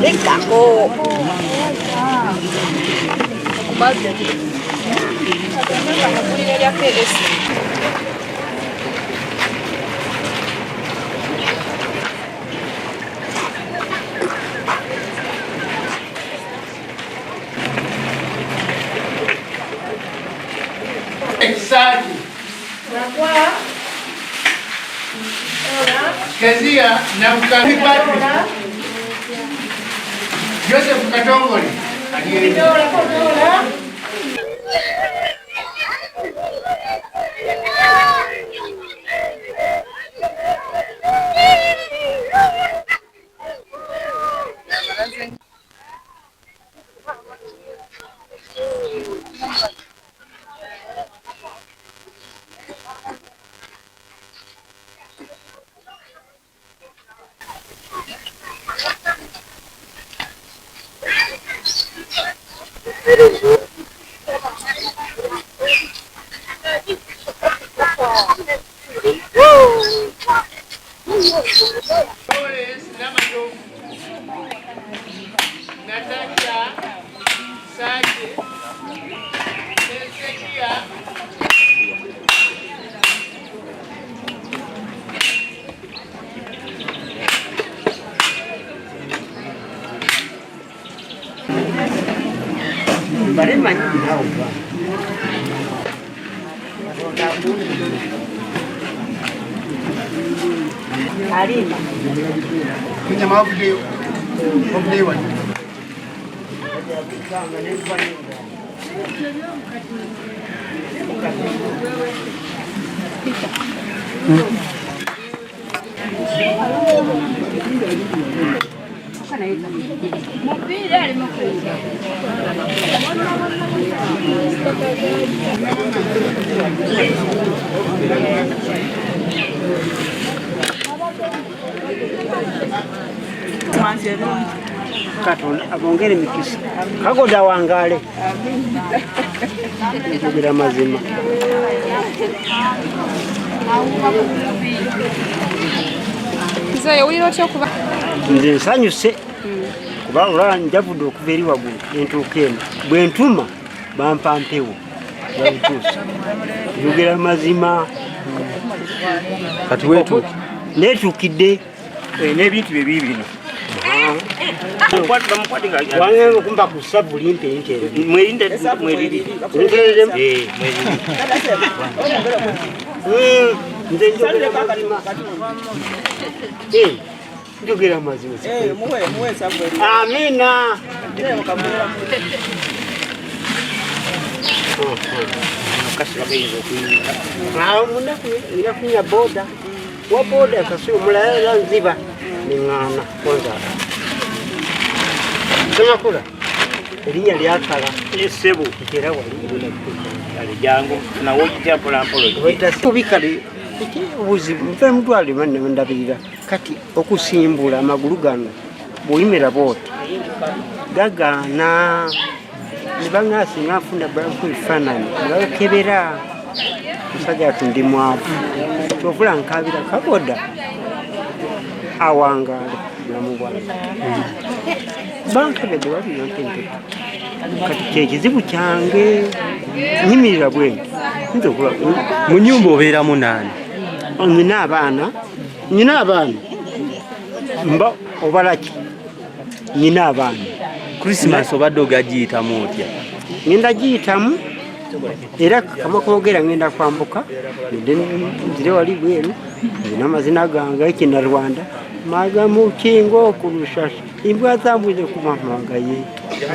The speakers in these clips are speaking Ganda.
Lekako. Exato. Kezia na mkalipati Joseph Katongoli Punya mau video Katon abongere mikisi kagoda wangale kugira mazima Nze owulira otya okuba nze nsanyuse kuba olwala njavudde okuva eri waggulu entuuka eno bwe ntuma bampa mpewo yabutuusa njogera mazima kati weetuuki neetuukidde n'ebintu bye biibino wange kumba ku sabu limpe mweriri nze njogera mazima njogera mazima amina munaku irakunya boda wa boda kasi omulala nziba ningana kwanza semakula erinya lyakala esebo era wali jangu nawo kitapula mpolo tubikale ubuzibu mfe mutwali manne ndabirira kati okusimbula amagulu gano buyimira bote gagana nibangasi ngafuna bakufanana bakebera musajja tundi mwavu tofula nkabira kaboda awangale namubwana banka bede wali yontente kati kyekizibu kyange nyimirira bwenge nze kula mu nyumba obeeramu nani nyina abaana mba obalaki nyina abaana Christmas obadde ogagiyitamu otya ngenda giyitamu era kama kwogera ngenda kwambuka nzire wali bweru nina amazina gange ekinnarwanda magamu kingo okulushashi imbwa zambuze ku mamanga ye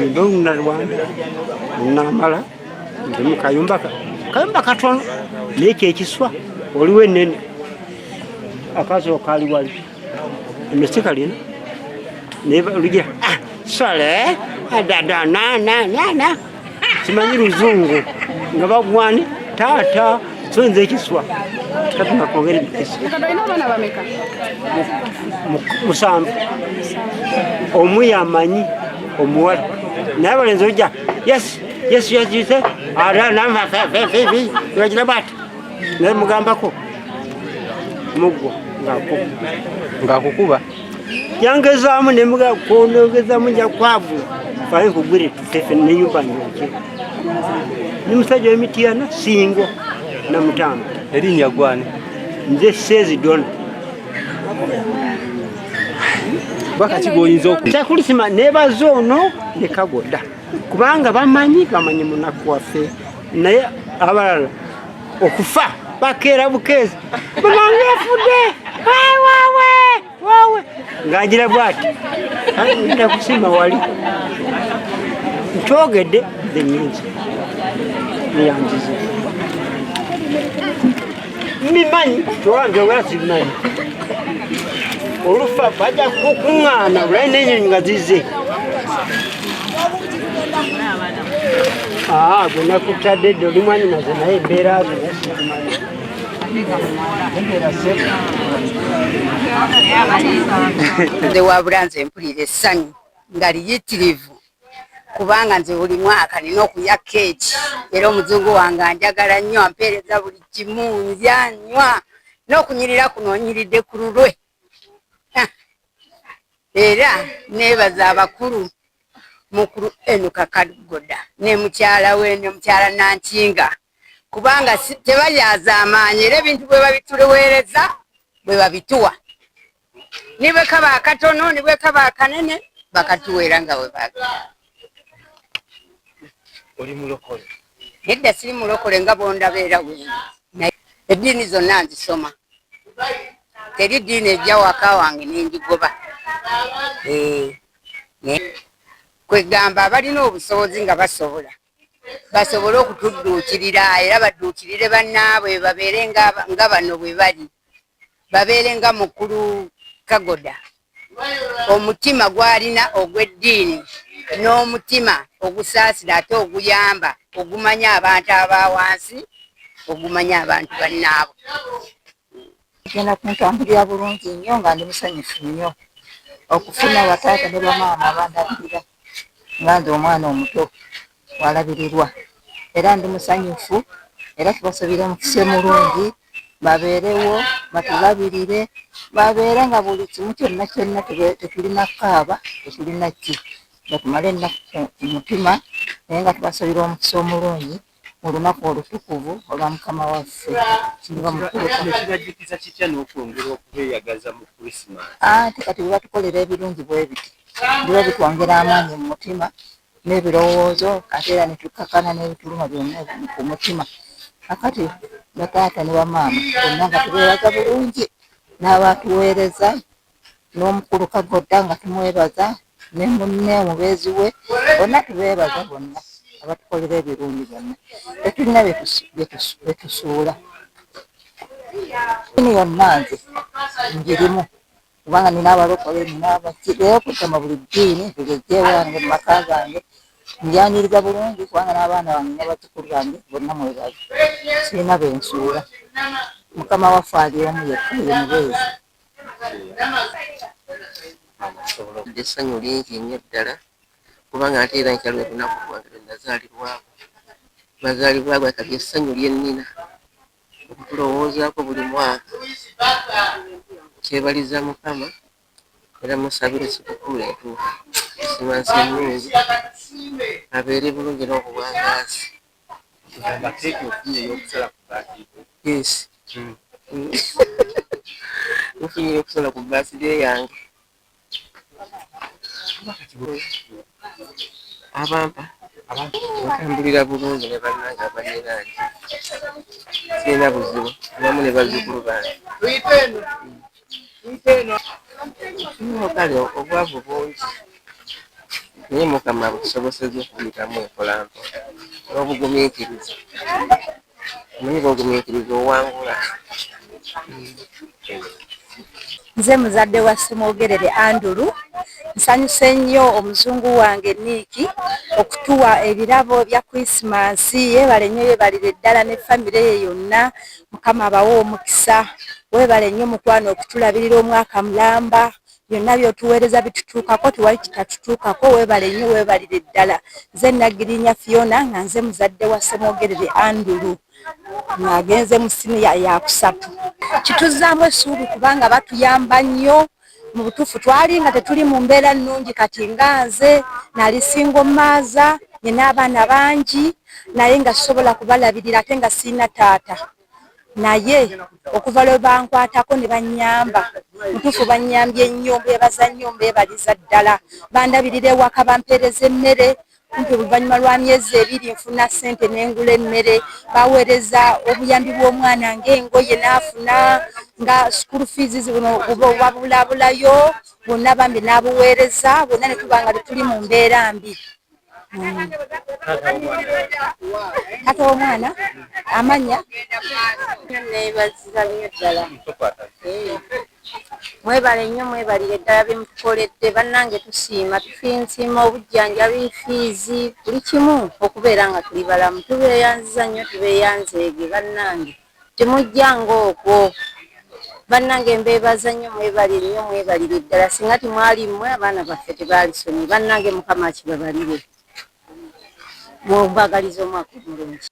ndo Munnarwanda namala ndi mu kayumba katono n'ekyo ekiswa oliwo ennene akazo kali wali emesika lina neba lugira sole adada na simanyi luzungu nga bagwani tata sonze ekiswa katuma kongera ekiswa kadalina abaana bameka musanvu omu amanyi omuwala naye balenzi ojja yes yise ara nama fefe yagira bati naye mugambako mugwo ngakukuba Yangezaamu ne muga kwongezamu nja kwavu faye nkugwire tutefe n'ennyumba nyoke ni musajja w'Emityana Singo na Mutamba. Erinnya gwani? Nze Sezi Dona. Bakati goyinza okulisima nebaza ono ne Kagoda kubanga bamanyi munaku waffe naye abalala okufa bakeera bukeezi banange yafudde waawe ng'agira bw'ati nda kusima wali nkyogedde the news niyanzize mbimanyi kyowanjogera sibimanyi olufa bajja kukuŋŋaana olwayi n'ennyonyi nga zizze gwe nakutadde dde oli mwanyinaze naye embeera zo nasimanyi nze wabula nze mpulira essanyu nga liyitirivu kubanga nze buli mwaka nina okulya keeki era omuzungu wange anjagala nnyo ampeereza buli kimu nzyanywa n'okunyirira kuno onyiridde ku lulwe era neebaza abakulu mukulu Enuka Kagoda ne mukyala we ne mukyala Nankinga kubanga tebalyaza amaanyi era ebintu bwe babituweereza bwe babituwa ni bwe kaba akatono ni bwe kaba akanene bakatuweera nga bwe baagala. oli mulokole? Nedda siri mulokole nga bondabeera wengi eddiini zonna nzisoma teri ddiini ejja waka wange nenjigoba kwegamba abalina obusobozi nga basobole okutudduukirira era badduukirire bannaabwe babeere nga bano bwe bali babeere nga mukulu Kagoda omutima gwalina ogw'eddiini n'omutima ogusaasira ate oguyamba ogumanya abantu abawansi ogumanya abantu bannaabwe. Genda kuntambulira bulungi nnyo nga ndi musanyufu nnyo okufuna bataata ne bamaama abandabirira nga nze omwana omuto walabirirwa era ndi musanyufu era tubasabire mukise mulungi babeerewo batulabirire babeere nga buli kimu kyonna kyonna tetulina kaaba tetulina ki batumale ennaku ku mutima naye nga tubasabire omukisa omulungi mu lunaku olutukuvu olwa Mukama waffe Singa mukulu. Kibajjukiza kitya n'okwongera okubeeyagaza mu Krismasi? Kati bwe batukolera ebirungi bwe biti biba bitwongera amaanyi mu mutima n'ebirowoozo ate era ne tukkakana n'ebituluma byonna ku mutima. Kakati bataata ne bamaama bonna nga tubeebaza bulungi n'abatuweereza n'omukulu Kagoda nga tumwebaza ne munne omubeezi we bonna tubeebaza bonna abatukolera ebirungi byonna tetulina betusuula ini yonna nze njirimu kubanga nina abalokole nina abakireyo kutama buli ddiini tugejje wange mu maka gange njaniriza bulungi kubanga n'abaana bange n'abazzukulu bange bonna mwebaza sirina bensuula. Mukama waffe ali omu yekka ye mubeezi. Essanyu lingi nnyo ddala kubanga ate era nkyali olunaku lwange lwe nazaalibwako mazaalibwako kati essanyu lyennina okutulowoozaako buli mwaka kyebaliza Mukama era musabire sikukulu entuufu Krismasi ennungi abeere bulungi n'obuwangaazi. Yes. Mufunye okusala ku birthday yange abampa batambulira bulungi ne bannange abaniraani sirina buzibu abamu ne bazzukulu bange kale obwavu bungi naye Mukama butusobosezza okuyitamu empolampola n'obugumiikiriza omanyi bw'ogumiikiriza owangula. Nze muzadde wa Ssemwogerere Andrew nsanyuse nnyo omuzungu wange Niiki okutuwa ebirabo bya Krismasi. Yeebale nnyo yeebalire ddala ne famire ye yonna Mukama abawe omukisa. Weebale nnyo mukwano okutulabirira omwaka mulamba byonna by'otuweereza bitutuukako tewali kitatutuukako. Weebale nnyo weebalire ddala. Nze Nagirinya Fiona nga nze muzadde wa Ssemwogerere Andrew ng'agenze mu siniya ya 3. Kituzaamu essuubi kubanga batuyamba nnyo mu butuufu twali nga tetuli mu mbeera nnungi, kati nga nze nali single mother nina abaana bangi naye nga sobola kubalabirira ate nga sirina taata, naye okuva lwe bankwatako ne bannyamba mutuufu bannyambye nnyo, mbebaza nnyo, mbebaliza ddala. Bandabirira ewaka bampeereza emmere, kumpi oluvannyuma lwa myezi 2 nfuna ssente n'engula emmere. Baweereza obuyambi bw'omwana ng'engoye n'afuna, nga school fees buno babulabulayo bwonna bambi n'abuweereza, bwonna ne tuba nga tetuli mu mbeera mbi. Taata w'omwana amanya neebazira nnyo ddala. Mwebale nnyo, mwebalire ddala bye mutukoledde bannange. Tusiima, tufiinsiima obujjanjabi, fiizi, buli kimu okubeera nga tuli balamu. Tubeeyanziza nnyo, tubeeyanzeege bannange, temujjanga okwo bannange. Mbeebaza nnyo, mwebalire nnyo, mwebalire ddala. Singa timwali mmwe abaana baffe tebaalisomye bannange. Mukama akibabalire, mumbagaliza omwaka omulungi.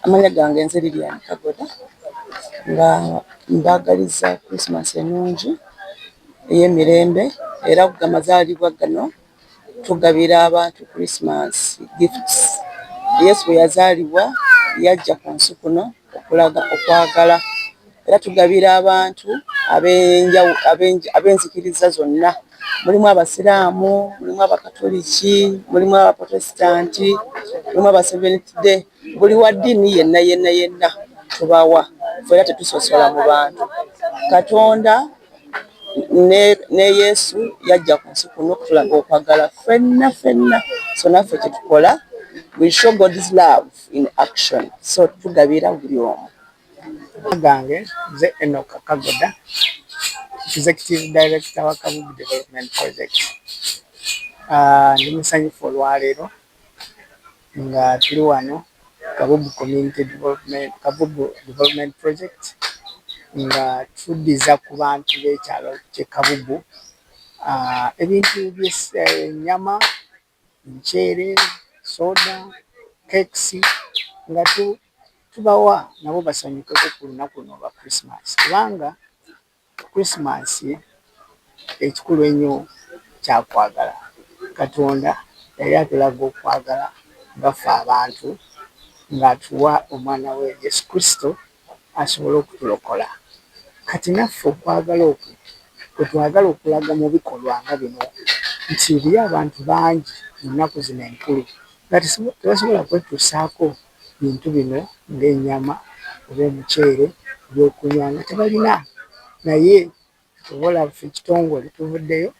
Amanya gange nze Lilian Kagoda nga mbagaliza Christmas ennungi ey'emirembe era ku amazaalibwa gano tugabira abantu Christmas gifts. Yesu bwe yazaalibwa yajja ku nsi kuno okulaga okwagala era tugabira abantu ab'enzikiriza zonna. Mulimu abasiraamu, mulimu abakatoliki, mulimu abaprotestanti, mulimu aba Seventh Day. Buli wa ddiini yenna tubawa, era tetusosola mu bantu. Katonda ne Yesu yajja ku nsi kuno okutulaga okwagala ffenna. So naffe kyetukola, we show God's love in action. So tugabira buli omu. Gange nze Enoch Kagoda, Executive Director wa Kabubu Development Project. Ndi musanyufu olwaleero nga tuli wano Kabubu Community Development, Kabubu Development Project, nga tuddiza ku bantu b'ekyalo ky'e Kabubu ebintu by'ennyama, muceere, soda, kekisi, nga tubawa nabo basanyukeko ku lunaku luno lwa Christmas. Kubanga Christmas ekikulu ennyo kyakwagala. Katonda yali atulaga okwagala ngaffe abantu, ng'atuwa omwana we Yesu Kristo asobole okutulokola. Kati naffe okwagala okwo kwe twagala okulaga mu bikolwa nga bino, nti eriyo abantu bangi mu nnaku zino enkulu nga tebasobola kwetuusaako bintu bino ng'ennyama oba omuceere, ebyokunywa nga tebalina. Naye obola ffe ekitongole tuvuddeyo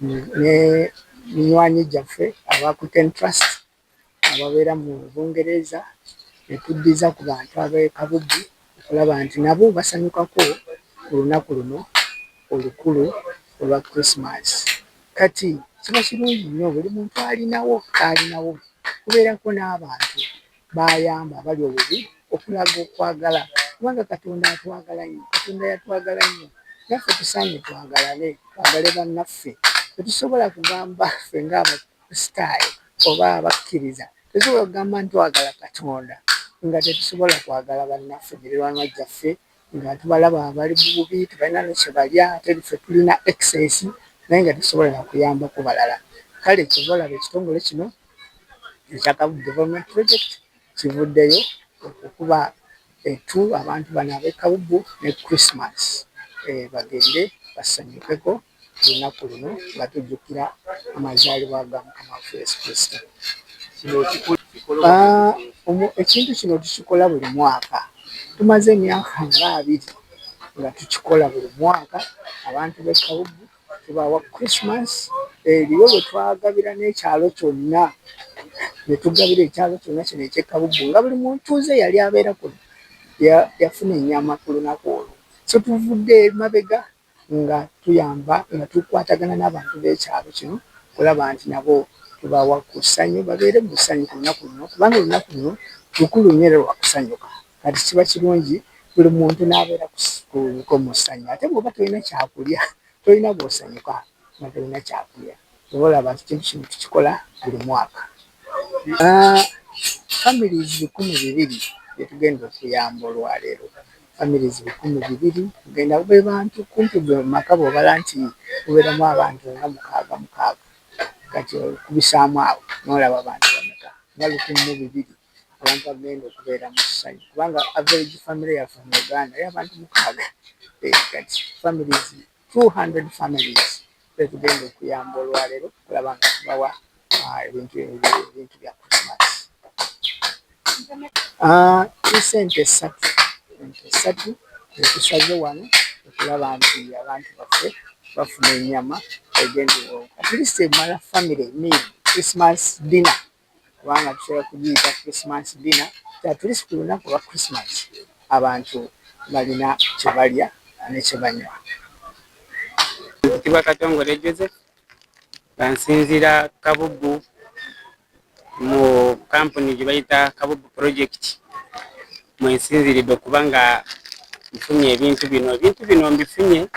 ne minywanyi gyaffe aba Quicken Trust ababeera mu Bungereza, ne tuddiza ku bantu ab'e Kabubu okulaba nti nabo basanyukako ku lunaku luno olukulu olwa Christmas. Kati kiba kirungi nnyo buli muntu alinawo kubeerako n'abantu bayamba abali obubi okulaga okwagala, kubanga Katonda atwagala nnyo. Katonda yatwagala nnyo, naffe tusaanye twagalane, twagale bannaffe. Tetusobola kugamba ffe ng'abakristaayo oba abakkiriza, tetusobola kugamba ntwagala Katonda nga tetusobola kwagala bannaffe, mirirwanwa gyaffe, nga tubalaba abali mu bubi, tebalina ne kye balya, ate ffe tulina excess naye nga tetusobola na kuyambako balala. Kale kyova olaba ekitongole kino ekya Kabubu Development Project kivuddeyo okukuba ettu abantu bano ab'e Kabubu ne Christmas bagende basanyukeko ku lunaku luno nga tujjukira amazaalibwa ga Mukama waffe Yesu Kristo. Ekintu kino tukikola buli mwaka, tumaze emyaka nga 2 nga tukikola buli mwaka. Abantu b'e Kabubu tubawa Christmas, eriyo bwe twagabira n'ekyalo kyonna, ne tugabira ekyalo kyonna kino eky'e Kabubu nga buli muntuuze yali abeera kuno yafuna ennyama ku lunaku olwo. So tuvudde mabega nga tuyamba, nga tukwatagana n'abantu b'ekyalo kino kulaba nti nabo tubawa ku ssanyu, babeere mu ssanyu ku lunaku luno, kubanga olunaku luno lukulu nnyo era lwa kusanyuka. Kati kiba kirungi buli muntu n'abeera ku mu ssanyu. Ate bw'oba tolina kyakulya, tolina bw'osanyuka nga tolina kyakulya. tubolaba kintu kino tukikola buli mwaka. Families 200 byetugenda okuyamba olwaleero. Families 200 tugenda kube bantu kumpi bwe maka bw'obala nti kubeeramu abantu nga 6 kati kubisaamu awo n'olaba abantu bameka nga 200 abantu bagenda okubeera mu ssanyu kubanga average family yaffe mu Uganda y'abantu 6 kati families 200 families betugenda okuyamba olwaleero kulaba nga tubawa ebintu bya Christmas. Sente 3 etusaze wano okulaba nti abantu baffe bafuna ennyama egenda at least emala family meal Christmas dinner kubanga tusobola kugiyita Christmas dinner at least ku lunaku lwa Christmas abantu balina kye balya ne kye banywa. Kitiibwa Katongole Joseph bansinzira Kabubu mu kampuni gye bayita Kabubu project mwensinziridde okuba nga nfunye ebintu bino mbifunye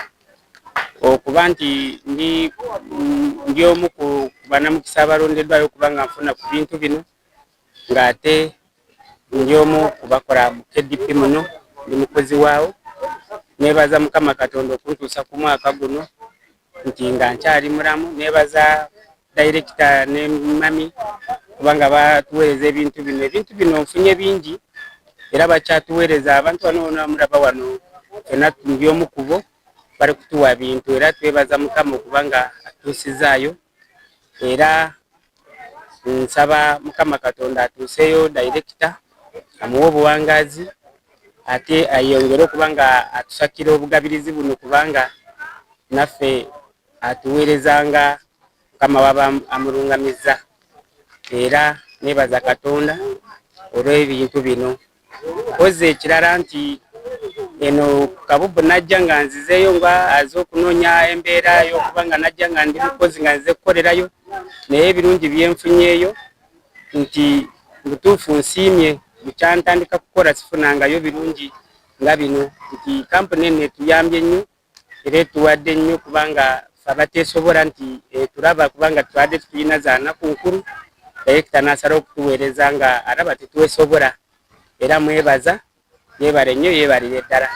okuba nti ndi omu ku bannamukisa abalondeddwayo okuba nga nfuna ku bintu bino ng'ate ndi omu kubakola mu KDP muno ndi mukozi waawo. Nebaza Mukama Katonda okuntuusa ku mwaka guno nti nga nkyali mulamu. Nebaza director ne mami kubanga batuweereza ebintu bino nfunye bingi era bakyatuweereza abantu bano mulaba wano fena ndi omu kubo bali kutuwa bintu era twebaza Mukama okuba nga atuusizaayo era nsaba Mukama Katonda atuuseyo director amuwe obuwangazi ate ayongere okuba nga atusakira obugabirizi buno kubanga naffe atuweerezanga Mukama waba amulungamiza era nebaza Katonda olw'ebintu bino. Koze ekirala nti eno Kabubu najja nga nzizeeyo nga aze okunoonya embeera y'okuba nga najja nga ndi mukozi nga nze kukolerayo naye ebirungi byenfunyeeyo nti butuufu nsiimye bukyantandika kukola sifunangayo birungi nga bino nti kampuni eno etuyambye nnyo era etuwadde nnyo kubanga fe abateesobola nti tulaba kubanga tubadde tutuyina za nnaku nkulu direkita n'asala okutuweereza nga alaba tetuweesobola era mwebaza yeebale nnyo yeebalire ddala.